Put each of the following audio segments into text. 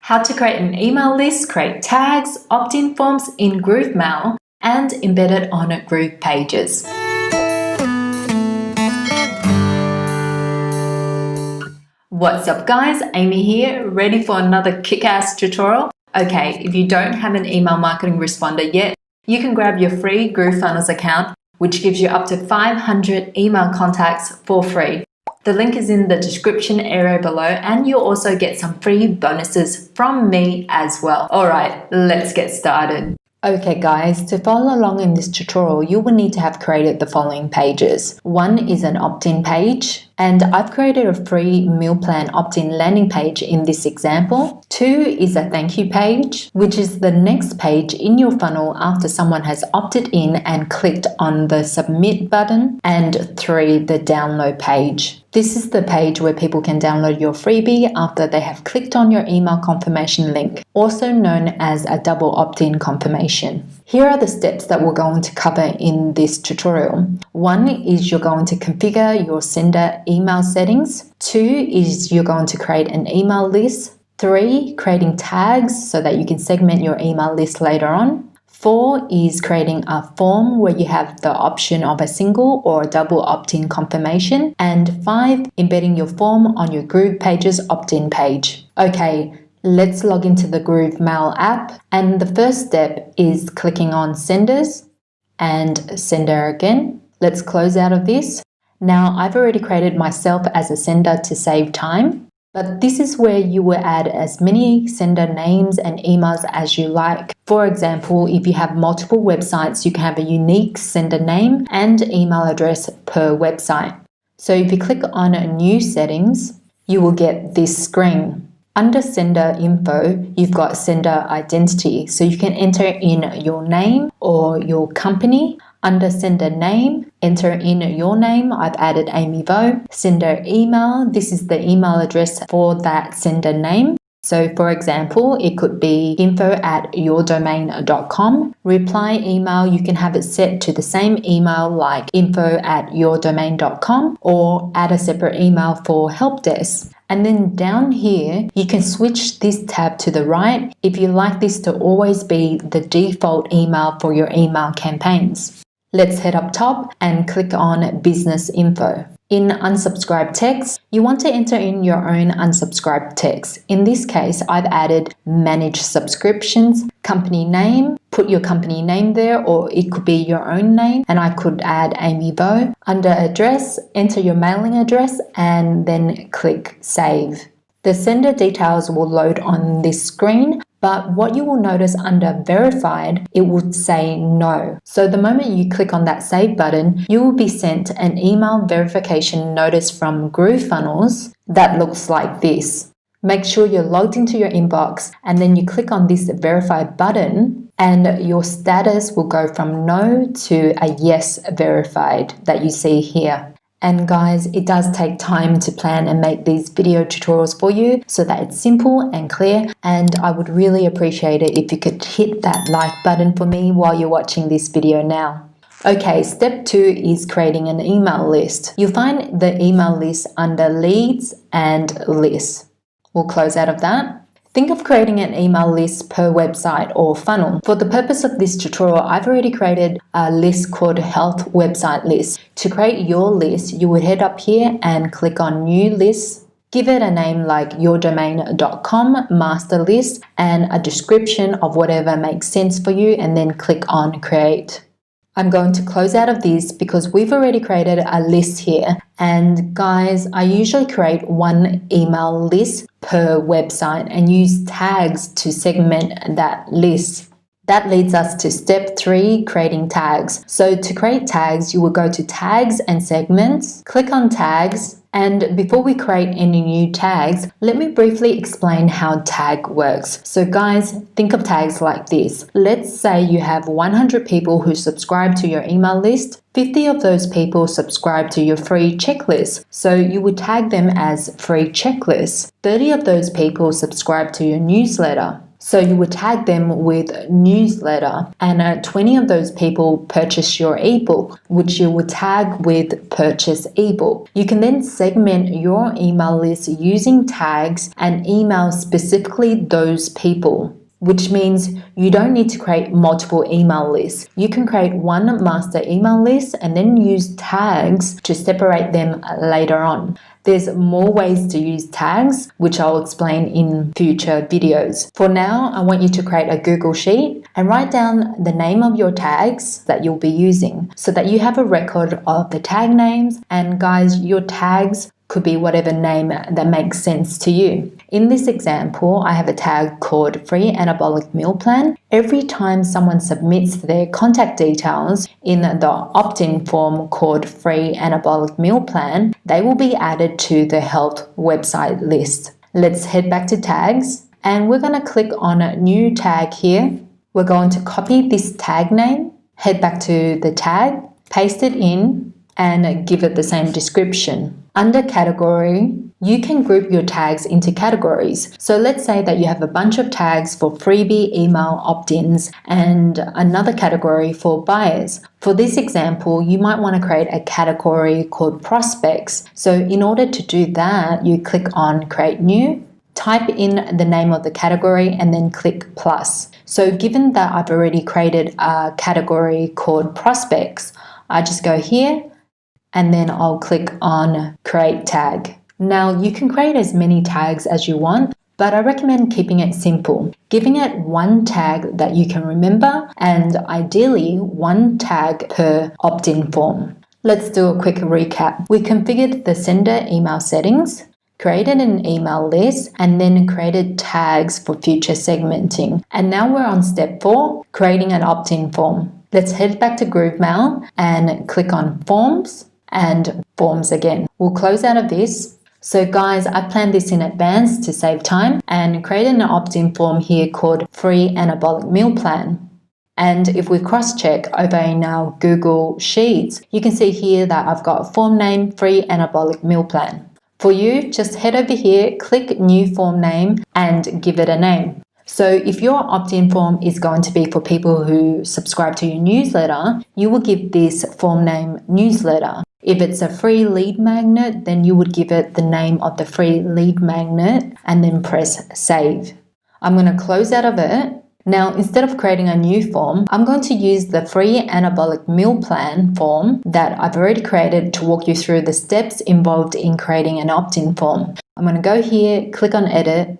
how to create an email list, create tags, opt-in forms in GrooveMail, and embed it on Groove Pages. What's up guys, Amy here, ready for another kick-ass tutorial? Okay, if you don't have an email marketing responder yet, you can grab your free GrooveFunnels account, which gives you up to 500 email contacts for free. The link is in the description area below, and you'll also get some free bonuses from me as well. Alright, let's get started. Okay guys, to follow along in this tutorial, you will need to have created the following pages. One is an opt-in page, and I've created a free meal plan opt-in landing page in this example. 2 is a thank you page, which is the next page in your funnel after someone has opted in and clicked on the submit button. And 3, the download page. This is the page where people can download your freebie after they have clicked on your email confirmation link, also known as a double opt-in confirmation. Here are the steps that we're going to cover in this tutorial. 1 is you're going to configure your sender email settings. 2 is you're going to create an email list. 3, creating tags so that you can segment your email list later on. 4 is creating a form where you have the option of a single or a double opt-in confirmation. And 5, embedding your form on your Groove Pages opt-in page. Okay, let's log into the GrooveMail app. And the first step is clicking on Senders and Sender again. Let's close out of this. Now, I've already created myself as a sender to save time. But this is where you will add as many sender names and emails as you like. For example, if you have multiple websites, you can have a unique sender name and email address per website. So if you click on New Settings, you will get this screen. Under Sender Info, you've got Sender Identity. So you can enter in your name or your company. Under Sender Name, enter in your name. I've added Amy Vo. Sender Email, this is the email address for that sender name. So for example, it could be info@yourdomain.com. Reply email, you can have it set to the same email like info@yourdomain.com, or add a separate email for help desk. And then down here, you can switch this tab to the right if you like this to always be the default email for your email campaigns. Let's head up top and click on Business Info. In unsubscribed text, you want to enter in your own unsubscribed text. In this case, I've added manage subscriptions, company name, put your company name there, or it could be your own name, and I could add Amy Vo. Under address, enter your mailing address and then click Save. The sender details will load on this screen, but what you will notice under verified, it would say no. So the moment you click on that save button, you will be sent an email verification notice from GrooveFunnels that looks like this. Make sure you're logged into your inbox, and then you click on this verify button, and your status will go from no to a yes verified that you see here. And guys, it does take time to plan and make these video tutorials for you so that it's simple and clear, and I would really appreciate it if you could hit that like button for me while you're watching this video now. Okay, step 2 is creating an email list. You'll find the email list under Leads and Lists. We'll close out of that. Think of creating an email list per website or funnel. For the purpose of this tutorial, I've already created a list called Health Website List. To create your list, you would head up here and click on New List. Give it a name like yourdomain.com master list and a description of whatever makes sense for you, and then click on Create. I'm going to close out of this because we've already created a list here. And guys, I usually create one email list per website and use tags to segment that list. That leads us to step 3, creating tags. So to create tags, you will go to Tags and Segments, click on Tags, and before we create any new tags, let me briefly explain how tag works. So guys, think of tags like this. Let's say you have 100 people who subscribe to your email list. 50 of those people subscribe to your free checklist, so you would tag them as free checklist. 30 of those people subscribe to your newsletter. So you would tag them with newsletter, and 20 of those people purchase your ebook, which you would tag with purchase ebook. You can then segment your email list using tags and email specifically those people, which means you don't need to create multiple email lists. You can create one master email list and then use tags to separate them later on. There's more ways to use tags, which I'll explain in future videos. For now, I want you to create a Google Sheet and write down the name of your tags that you'll be using so that you have a record of the tag names. And guys, your tags could be whatever name that makes sense to you. In this example, I have a tag called Free Anabolic Meal Plan. Every time someone submits their contact details in the opt-in form called Free Anabolic Meal Plan, they will be added to the health website list. Let's head back to tags, and we're going to click on a new tag here. We're going to copy this tag name, head back to the tag, paste it in, and give it the same description. Under category, you can group your tags into categories. So let's say that you have a bunch of tags for freebie email opt-ins and another category for buyers. For this example, you might want to create a category called prospects. So in order to do that, you click on create new, type in the name of the category, and then click plus. So given that I've already created a category called prospects, I just go here and then I'll click on create tag. Now you can create as many tags as you want, but I recommend keeping it simple, giving it one tag that you can remember and ideally one tag per opt-in form. Let's do a quick recap. We configured the sender email settings, created an email list, and then created tags for future segmenting. And now we're on step 4, creating an opt-in form. Let's head back to GrooveMail and click on Forms and Forms again. We'll close out of this. So guys, I planned this in advance to save time and created an opt-in form here called Free Anabolic Meal Plan. And if we cross-check over in our Google Sheets, you can see here that I've got form name Free Anabolic Meal Plan. For you, just head over here, click New Form Name and give it a name. So if your opt-in form is going to be for people who subscribe to your newsletter, you will give this form name Newsletter. If it's a free lead magnet, then you would give it the name of the free lead magnet and then press save. I'm going to close out of it. Now, instead of creating a new form, I'm going to use the Free Anabolic Meal Plan form that I've already created to walk you through the steps involved in creating an opt-in form. I'm going to go here, click on edit,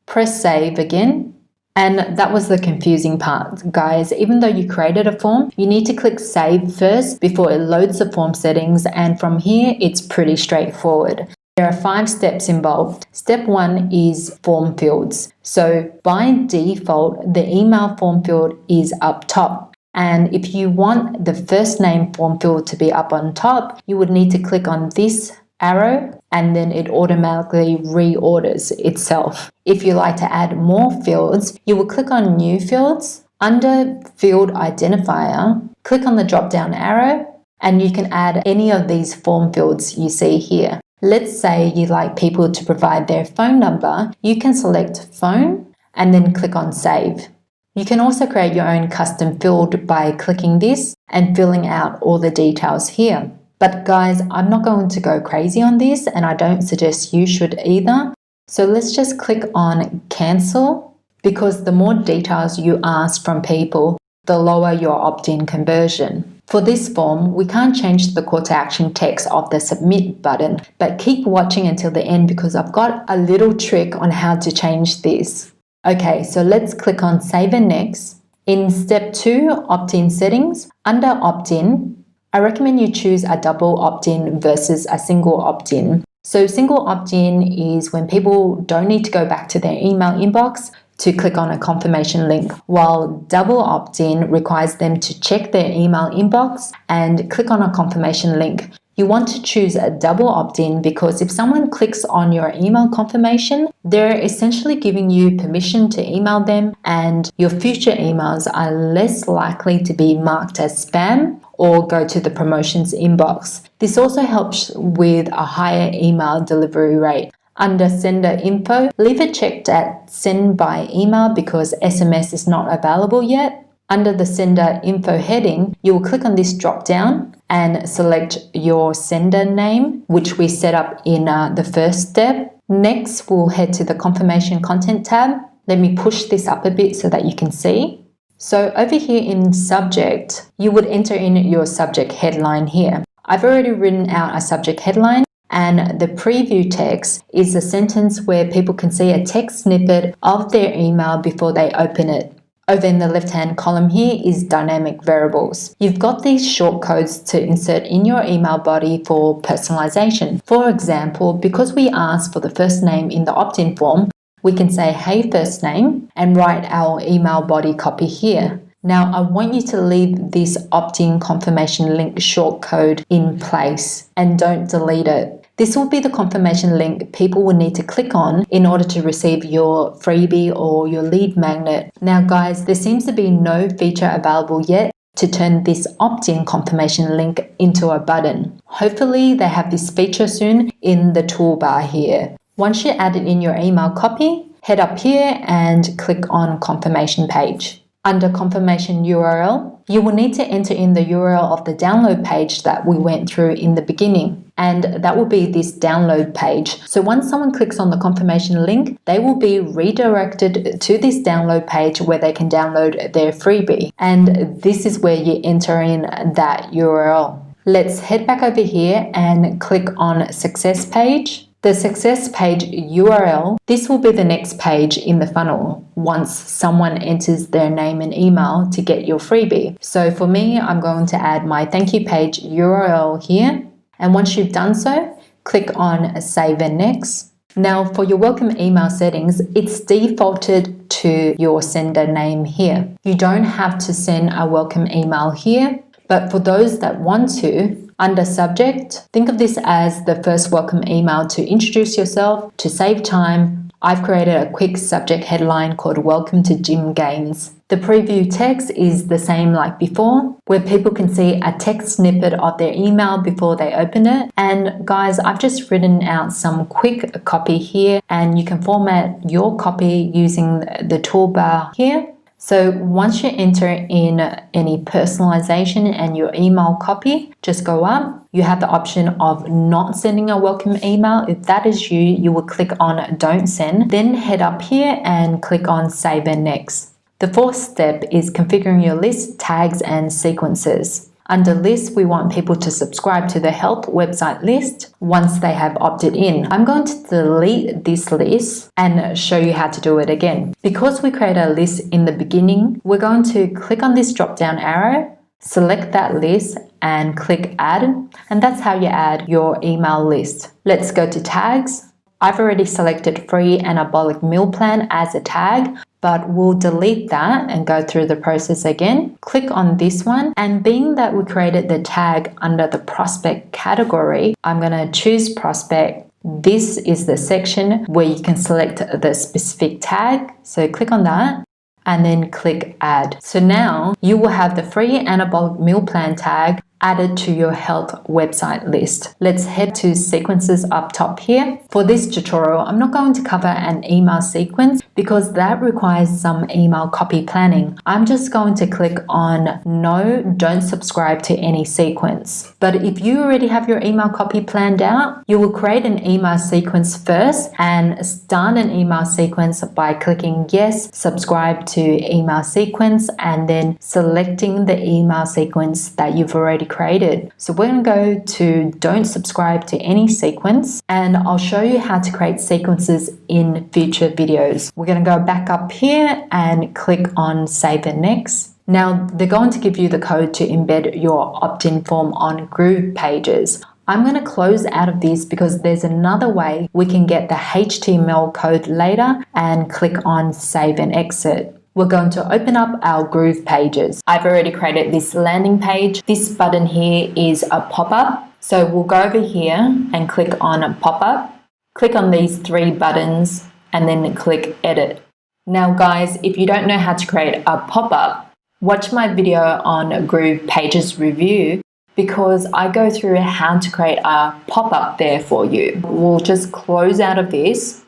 press save again. And that was the confusing part, guys. Even though you created a form, you need to click save first before it loads the form settings. And from here, it's pretty straightforward. There are 5 steps involved. Step 1 is form fields. So by default, the email form field is up top. And if you want the first name form field to be up on top, you would need to click on this arrow and then it automatically reorders itself. If you like to add more fields, you will click on new fields. Under field identifier, click on the drop down arrow and you can add any of these form fields you see here. Let's say you like people to provide their phone number. You can select phone and then click on save. You can also create your own custom field by clicking this and filling out all the details here. But guys, I'm not going to go crazy on this and I don't suggest you should either. So let's just click on cancel, because the more details you ask from people, the lower your opt-in conversion. For this form, we can't change the call to action text of the submit button, but keep watching until the end because I've got a little trick on how to change this. Okay, so let's click on save and next. In step 2, opt-in settings, under opt-in, I recommend you choose a double opt-in versus a single opt-in. So single opt-in is when people don't need to go back to their email inbox to click on a confirmation link, while double opt-in requires them to check their email inbox and click on a confirmation link. You want to choose a double opt-in because if someone clicks on your email confirmation, they're essentially giving you permission to email them and your future emails are less likely to be marked as spam or go to the promotions inbox. This also helps with a higher email delivery rate. Under sender info, leave it checked at send by email because SMS is not available yet. Under the sender info heading, you will click on this drop down and select your sender name, which we set up in the first step. Next, we'll head to the confirmation content tab. Let me push this up a bit so that you can see. So over here in subject, you would enter in your subject headline here. I've already written out a subject headline, and the preview text is a sentence where people can see a text snippet of their email before they open it. Over in the left-hand column here is dynamic variables. You've got these short codes to insert in your email body for personalization. For example, because we asked for the first name in the opt-in form, we can say, hey first name, and write our email body copy here. Now, I want you to leave this opt-in confirmation link short code in place and don't delete it. This will be the confirmation link people will need to click on in order to receive your freebie or your lead magnet. Now guys, there seems to be no feature available yet to turn this opt-in confirmation link into a button. Hopefully they have this feature soon in the toolbar here. Once you add it in your email copy, head up here and click on confirmation page. Under confirmation URL, you will need to enter in the URL of the download page that we went through in the beginning. And that will be this download page. So once someone clicks on the confirmation link, they will be redirected to this download page where they can download their freebie. And this is where you enter in that URL. Let's head back over here and click on success page. The success page URL, this will be the next page in the funnel once someone enters their name and email to get your freebie. So for me, I'm going to add my thank you page URL here. And once you've done so, click on Save and Next. Now for your welcome email settings, it's defaulted to your sender name here. You don't have to send a welcome email here, but for those that want to, under subject, think of this as the first welcome email to introduce yourself. To save time, I've created a quick subject headline called Welcome to Gym Gains. The preview text is the same like before, where people can see a text snippet of their email before they open it. And guys, I've just written out some quick copy here, and you can format your copy using the toolbar here. So once you enter in any personalization and your email copy, just go up. You have the option of not sending a welcome email. If that is you, you will click on Don't Send. Then head up here and click on Save and Next. The fourth step is configuring your list, tags, and sequences. Under list, we want people to subscribe to the help website list once they have opted in. I'm going to delete this list and show you how to do it again. Because we create a list in the beginning, we're going to click on this drop down arrow, select that list and click add, and that's how you add your email list. Let's go to tags. I've already selected free anabolic meal plan as a tag, but we'll delete that and go through the process again. Click on this one, and being that we created the tag under the prospect category, I'm going to choose prospect. This is the section where you can select the specific tag. So click on that and then click add. So now you will have the free anabolic meal plan tag added to your health website list. Let's head to sequences up top here. For this tutorial, I'm not going to cover an email sequence because that requires some email copy planning. I'm just going to click on no, don't subscribe to any sequence. But if you already have your email copy planned out, you will create an email sequence first and start an email sequence by clicking yes, subscribe to email sequence, and then selecting the email sequence that you've already created. So we're going to go to don't subscribe to any sequence, and I'll show you how to create sequences in future videos. We're going to go back up here and click on Save and Next. Now they're going to give you the code to embed your opt-in form on Groove pages. I'm going to close out of this because there's another way we can get the HTML code later, and click on Save and Exit. We're going to open up our Groove pages. I've already created this landing page. This button here is a pop-up. So we'll go over here and click on pop-up. Click on these three buttons and then click edit. Now guys, if you don't know how to create a pop-up, watch my video on Groove pages review, because I go through how to create a pop-up there for you. We'll just close out of this.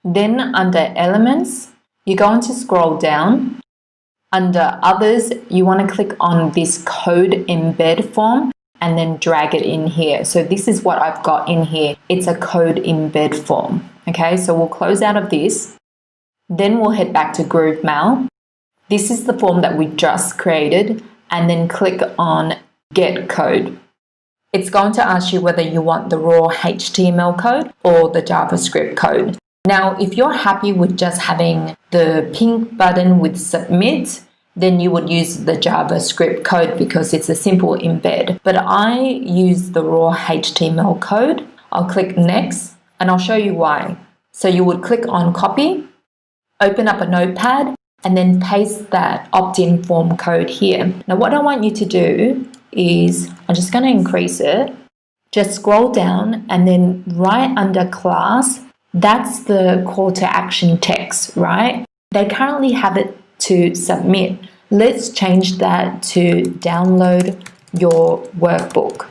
Then under Elements, you're going to scroll down. Under Others, you want to click on this Code Embed form and then drag it in here. So this is what I've got in here. It's a Code Embed form. Okay, so we'll close out of this. Then we'll head back to GrooveMail. This is the form that we just created, and then click on Get Code. It's going to ask you whether you want the raw HTML code or the JavaScript code. Now, if you're happy with just having the pink button with Submit, then you would use the JavaScript code because it's a simple embed. But I use the raw HTML code. I'll click Next, and I'll show you why. So you would click on Copy, open up a notepad, and then paste that opt-in form code here. Now, what I want you to do is, I'm just going to increase it. Just scroll down, and then right under Class, that's the call to action text, right? They currently have it to submit. Let's change that to download your workbook.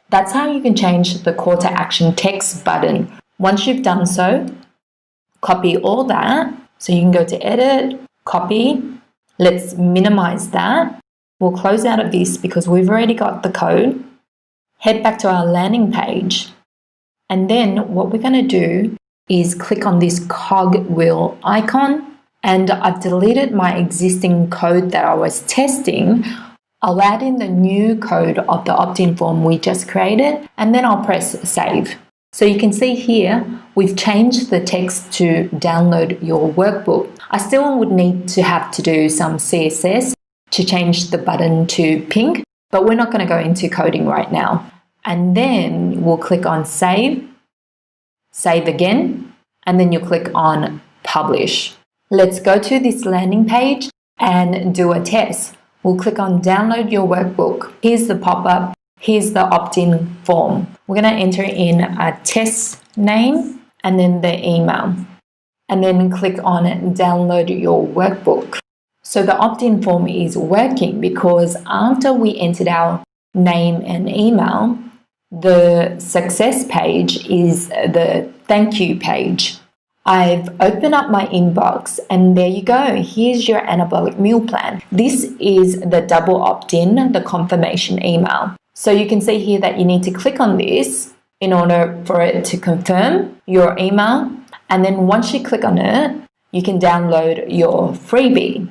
That's how you can change the call to action text button. Once you've done so, copy all that. So you can go to Edit, Copy. Let's minimize that. We'll close out of this because we've already got the code. Head back to our landing page. And then what we're going to do is click on this cogwheel icon, and I've deleted my existing code that I was testing. I'll add in the new code of the opt-in form we just created, and then I'll press Save. So you can see here, we've changed the text to download your workbook. I still would need to have to do some CSS to change the button to pink, but we're not going to go into coding right now. And then we'll click on Save, Save again, and then you click on Publish. Let's go to this landing page and do a test. We'll click on Download Your Workbook. Here's the pop-up. Here's the opt-in form. We're going to enter in a test name and then the email, and then click on Download Your Workbook. So the opt-in form is working because after we entered our name and email, the success page is the thank you page. I've opened up my inbox, and there you go. Here's your anabolic meal plan. This is the double opt-in, the confirmation email. So you can see here that you need to click on this in order for it to confirm your email. And then once you click on it, you can download your freebie.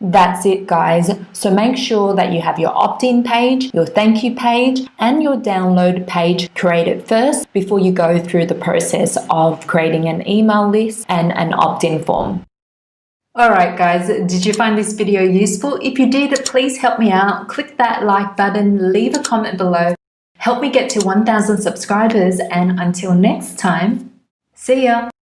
That's it, guys. So make sure that you have your opt-in page, your thank you page, and your download page created first before you go through the process of creating an email list and an opt-in form. Alright guys, did you find this video useful? If you did, please help me out. Click that like button, leave a comment below. Help me get to 1,000 subscribers, and until next time, see ya!